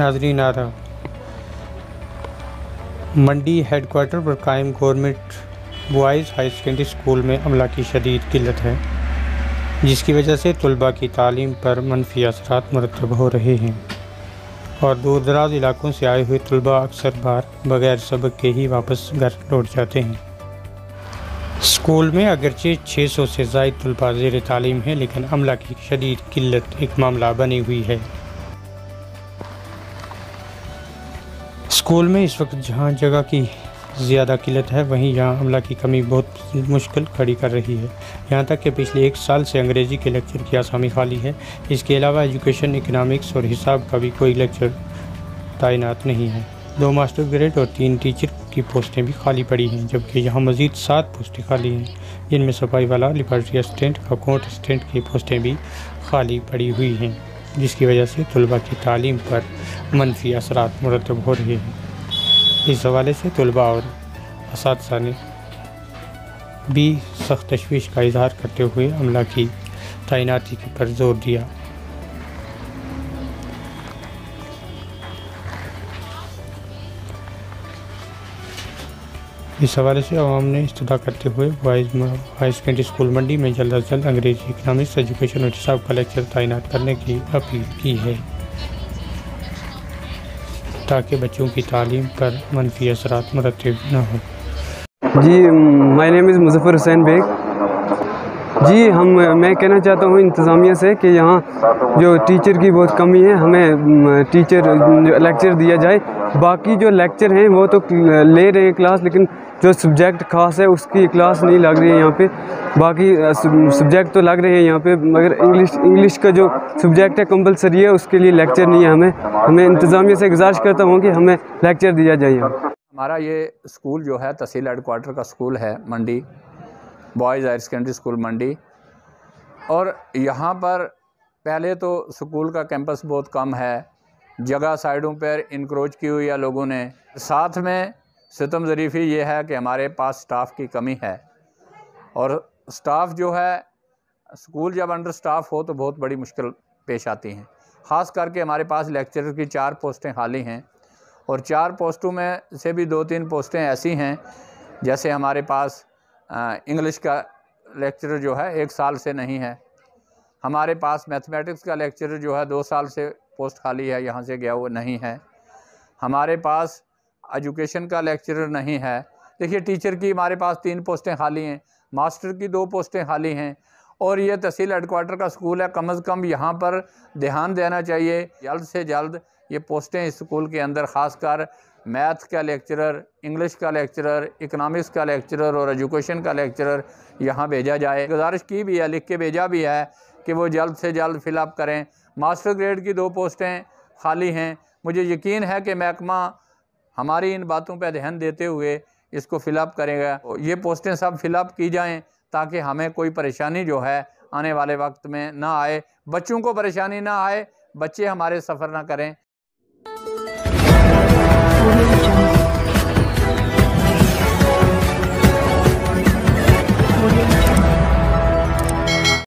नाज़रीन आदाब। मंडी हेडक्वार्टर पर कायम government boys high secondary school में अमला की शदीद किल्लत है, जिसकी वजह से तलबा की तालीम पर मनफी असरात मुरतब हो रहे हैं और दूर दराज इलाकों से आए हुए तलबा अक्सर बार बग़ैर सबक के ही वापस घर लौट जाते हैं। स्कूल में अगरचे 600 से ज़ायद तलबा ज़ेर तालीम हैं, लेकिन अमला की शदीद किल्लत एक मामला बनी हुई है। स्कूल में इस वक्त जहां जगह की ज़्यादा किल्लत है, वहीं यहाँ अमला की कमी बहुत मुश्किल खड़ी कर रही है। यहाँ तक कि पिछले 1 साल से अंग्रेज़ी के लेक्चर की आसामी खाली है। इसके अलावा एजुकेशन, इकनॉमिक्स और हिसाब का भी कोई लेक्चर तैनात नहीं है। 2 मास्टर ग्रेड और 3 टीचर की पोस्टें भी खाली पड़ी हैं, जबकि यहाँ मज़ीद 7 पोस्टें खाली हैं, जिनमें सफाई वाला, लेबॉरेटरी असिस्टेंट, अकाउंट असिस्टेंट की पोस्टें भी खाली पड़ी हुई हैं, जिसकी वजह से तलबा की तालीम पर मनफी असरात मुरतब हो रहे हैं। इस हवाले से तलबा और असातिज़ा ने भी सख्त तशवीश का इजहार करते हुए अमला की तैनाती पर जोर दिया। इस हवाले से अवाम ने इस्तदा करते हुए बॉयज़ हाई सेकेंडरी स्कूल मंडी में जल्द अज जल्द अंग्रेज़ी, इकनॉमिक्स, एजुकेशन और हिसाब का लेक्चर तैनात करने की अपील की है, ताकि बच्चों की तालीम पर मनफी असरात मुरतब न हो। जी, my name is Muzaffar Hussain Beg. जी, मैं कहना चाहता हूँ इंतज़ामिया से कि यहाँ जो टीचर की बहुत कमी है, हमें टीचर लेक्चर दिया जाए। बाकी जो लेक्चर हैं वो तो ले रहे हैं क्लास, लेकिन जो सब्जेक्ट ख़ास है उसकी क्लास नहीं लग रही है यहाँ पे। बाकी सब्जेक्ट तो लग रहे हैं यहाँ पे, मगर इंग्लिश का जो सब्जेक्ट है कंपलसरी है, उसके लिए लेक्चर नहीं है। हमें इंतज़ामिया से गुजारिश करता हूँ कि हमें लेक्चर दिया जाए यहाँ। हमारा ये स्कूल जो है तहसील हेडक्वार्टर का स्कूल है मंडी, बॉयज़ हायर सेकेंडरी स्कूल मंडी। और यहाँ पर पहले तो स्कूल का कैंपस बहुत कम है, जगह साइडों पर इंक्रोच की हुई है लोगों ने। साथ में सितम ज़रीफ़ी ये है कि हमारे पास स्टाफ की कमी है, और स्टाफ जो है, स्कूल जब अंडर स्टाफ हो तो बहुत बड़ी मुश्किल पेश आती हैं। ख़ास करके हमारे पास लेक्चरर की 4 पोस्टें खाली हैं, और 4 पोस्टों में से भी 2-3 पोस्टें ऐसी हैं, जैसे हमारे पास इंग्लिश का लेक्चरर जो है 1 साल से नहीं है। हमारे पास मैथमेटिक्स का लेक्चरर जो है 2 साल से पोस्ट खाली है, यहाँ से गया वो नहीं है। हमारे पास एजुकेशन का लेक्चरर नहीं है। देखिए, टीचर की हमारे पास 3 पोस्टें खाली हैं, मास्टर की 2 पोस्टें खाली हैं, और ये तहसील हेडक्वार्टर का स्कूल है। कम अज़ कम यहाँ पर ध्यान देना चाहिए, जल्द से जल्द ये पोस्टें इस स्कूल के अंदर, ख़ासकर मैथ का लेक्चरर, इंग्लिश का लेक्चरर, इकनॉमिक्स का लेक्चरर और एजुकेशन का लेक्चरर यहाँ भेजा जाए। गुजारिश की भी है, लिख के भेजा भी है कि वो जल्द से जल्द फ़िलअप करें। मास्टर ग्रेड की 2 पोस्टें खाली हैं। मुझे यकीन है कि महकमा हमारी इन बातों पर ध्यान देते हुए इसको फ़िलअप करेगा। ये पोस्टें सब फ़िलअप की जाएँ, ताकि हमें कोई परेशानी जो है आने वाले वक्त में ना आए, बच्चों को परेशानी ना आए, बच्चे हमारे सफ़र ना करें।